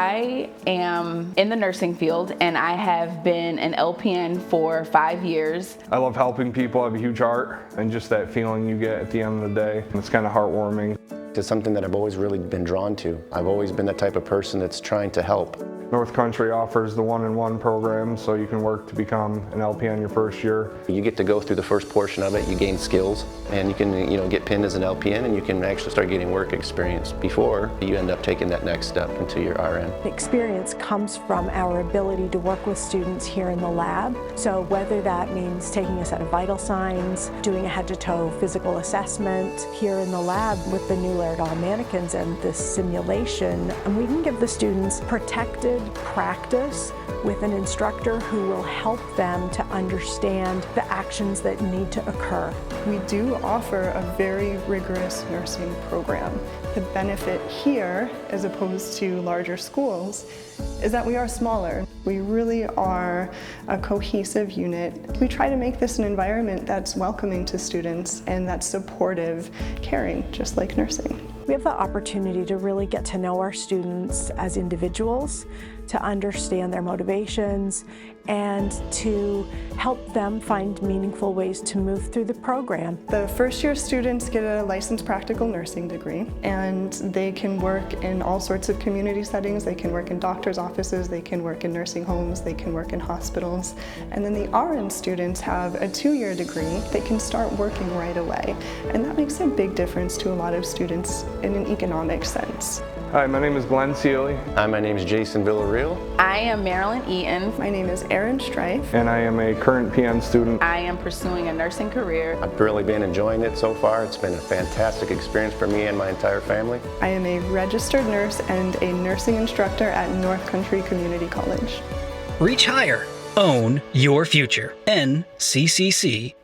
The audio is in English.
I am in the nursing field and I have been an LPN for 5 years. I love helping people. I have a huge heart, and just that feeling you get at the end of the day, it's kind of heartwarming. It's something that I've always really been drawn to. I've always been the type of person that's trying to help. North Country offers the 1-in-1 program, so you can work to become an LPN your first year. You get to go through the first portion of it, you gain skills, and you can get pinned as an LPN, and you can actually start getting work experience before you end up taking that next step into your RN. The experience comes from our ability to work with students here in the lab. So whether that means taking a set of vital signs, doing a head-to-toe physical assessment here in the lab with the new Laerdal mannequins and this simulation, and we can give the students protected practice with an instructor who will help them to understand the actions that need to occur. We do offer a very rigorous nursing program. The benefit here, as opposed to larger schools, is that we are smaller. We really are a cohesive unit. We try to make this an environment that's welcoming to students and that's supportive, caring, just like nursing. We have the opportunity to really get to know our students as individuals, to understand their motivations, and to help them find meaningful ways to move through the program. The first year students get a licensed practical nursing degree, and they can work in all sorts of community settings. They can work in doctor's offices, they can work in nursing homes, they can work in hospitals. And then the RN students have a 2-year degree. They can start working right away. And that makes a big difference to a lot of students in an economic sense. Hi, my name is Glenn Seeley. Hi, my name is Jason Villarreal. I am Marilyn Eaton. My name is Erin Strife. And I am a current PN student. I am pursuing a nursing career. I've really been enjoying it so far. It's been a fantastic experience for me and my entire family. I am a registered nurse and a nursing instructor at North Country Community College. Reach higher. Own your future. nccc.edu